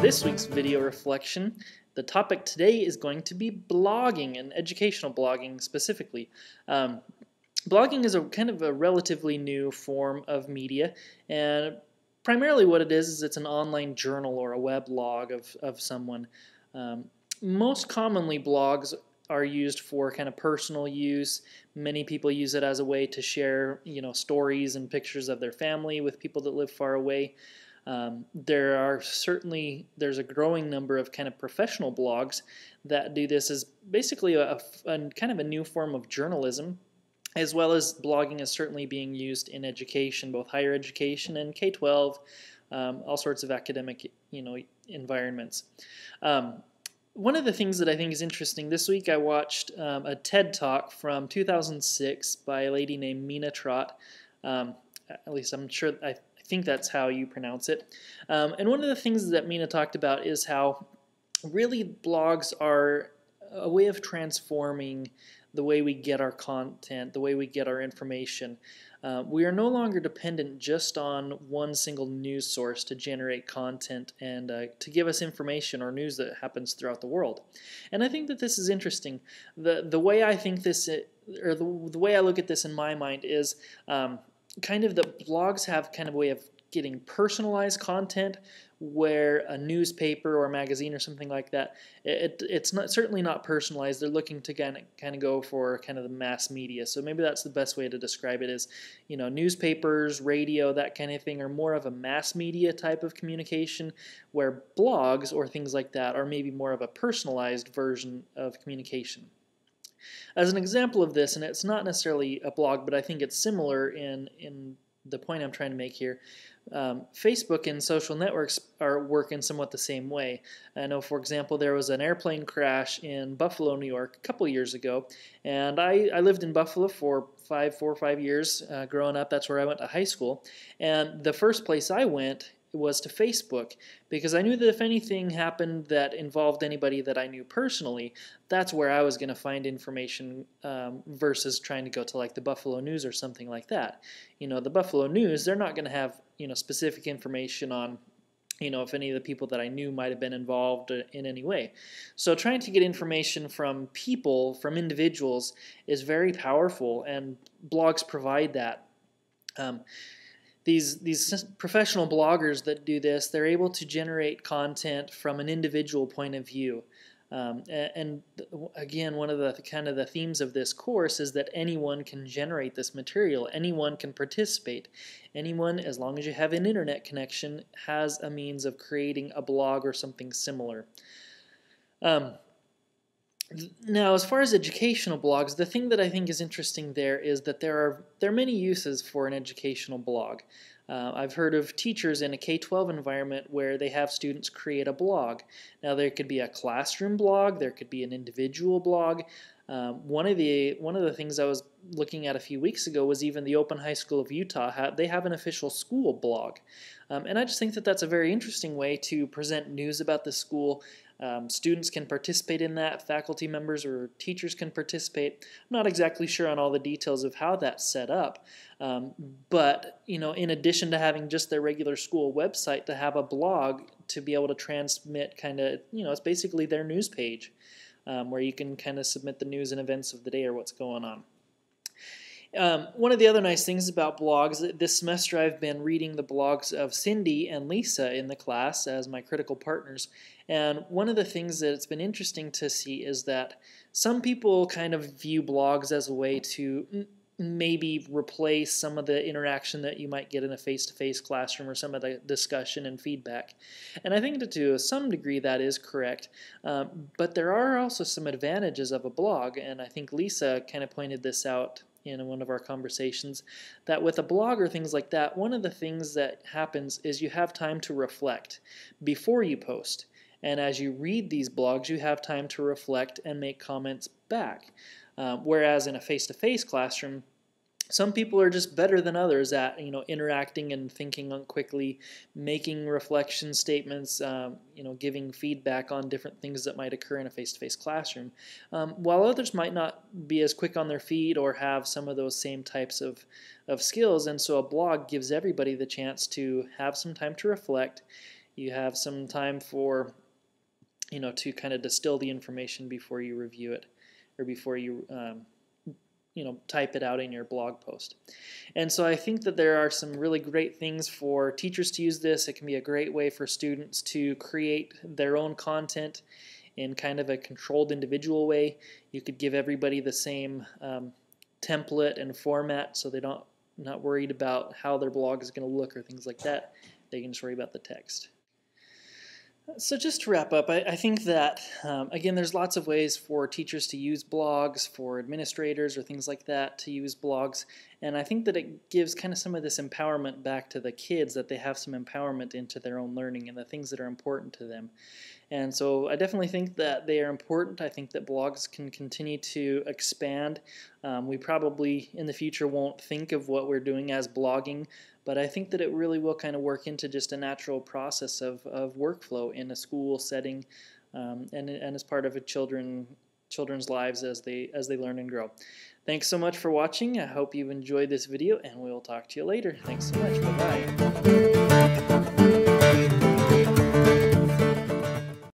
this week's video reflection, the topic today is going to be blogging and educational blogging specifically. Blogging is a kind of a relatively new form of media, and primarily what it is it's an online journal or a web log of someone. Most commonly, blogs are used for kind of personal use. Many people use it as a way to share, stories and pictures of their family with people that live far away. There's a growing number of kind of professional blogs that do this as basically a kind of a new form of journalism, as well as blogging is certainly being used in education, both higher education and K-12, all sorts of academic, environments. One of the things that I think is interesting, this week I watched a TED Talk from 2006 by a lady named Mina Trott. At least I'm sure, I think that's how you pronounce it. And one of the things that Mina talked about is how really blogs are a way of transforming the way we get our content, the way we get our information. We are no longer dependent just on one single news source to generate content and to give us information or news that happens throughout the world. And I think that this is interesting. The way I think this, or the way I look at this in my mind is kind of that blogs have kind of a way of getting personalized content, where a newspaper or a magazine or something like that, it's certainly not personalized. They're looking to kind of go for kind of the mass media. So maybe that's the best way to describe it is, newspapers, radio, that kind of thing are more of a mass media type of communication, where blogs or things like that are maybe more of a personalized version of communication. As an example of this, and it's not necessarily a blog, but I think it's similar in the point I'm trying to make here, Facebook and social networks are working somewhat the same way. I know, for example, there was an airplane crash in Buffalo, New York a couple years ago, and I lived in Buffalo for 4 or 5 years growing up. That's where I went to high school, and the first place I went was to Facebook, because I knew that if anything happened that involved anybody that I knew personally, that's where I was going to find information versus trying to go to like the Buffalo News or something like that. The Buffalo News, they're not going to have specific information on if any of the people that I knew might have been involved in any way. So trying to get information from people, from individuals, is very powerful, and blogs provide that. These professional bloggers that do this, they're able to generate content from an individual point of view. And again, one of the kind of the themes of this course is that anyone can generate this material. Anyone can participate. Anyone, as long as you have an internet connection, has a means of creating a blog or something similar. Now, as far as educational blogs, the thing that I think is interesting there is that there are many uses for an educational blog. I've heard of teachers in a K-12 environment where they have students create a blog. Now, there could be a classroom blog, there could be an individual blog. One of the things I was looking at a few weeks ago was even the Open High School of Utah. They have an official school blog. And I just think that that's a very interesting way to present news about the school. Students can participate in that, faculty members or teachers can participate. I'm not exactly sure on all the details of how that's set up, but in addition to having just their regular school website, to have a blog to be able to transmit it's basically their news page, where you can kind of submit the news and events of the day or what's going on. One of the other nice things about blogs, this semester I've been reading the blogs of Cindy and Lisa in the class as my critical partners, and one of the things that it's been interesting to see is that some people kind of view blogs as a way to maybe replace some of the interaction that you might get in a face-to-face classroom or some of the discussion and feedback. And I think that to some degree that is correct, but there are also some advantages of a blog, and I think Lisa kind of pointed this out in one of our conversations, that with a blog or things like that, one of the things that happens is you have time to reflect before you post. And as you read these blogs, you have time to reflect and make comments back. Whereas in a face-to-face classroom, some people are just better than others at interacting and thinking on quickly, making reflection statements, giving feedback on different things that might occur in a face-to-face classroom, while others might not be as quick on their feet or have some of those same types of skills. And so a blog gives everybody the chance to have some time to reflect. You have some time for, to kind of distill the information before you review it, or before you type it out in your blog post. And so I think that there are some really great things for teachers to use this. It can be a great way for students to create their own content in kind of a controlled individual way. You could give everybody the same template and format, so they're not worried about how their blog is going to look or things like that. They can just worry about the text. So just to wrap up, I think that, again, there's lots of ways for teachers to use blogs, for administrators or things like that to use blogs, and I think that it gives kind of some of this empowerment back to the kids, that they have some empowerment into their own learning and the things that are important to them. And so I definitely think that they are important. I think that blogs can continue to expand. We probably in the future won't think of what we're doing as blogging, but I think that it really will kind of work into just a natural process of workflow in a school setting, and as part of children's lives as they learn and grow. Thanks so much for watching. I hope you've enjoyed this video, and we'll talk to you later. Thanks so much. Bye-bye.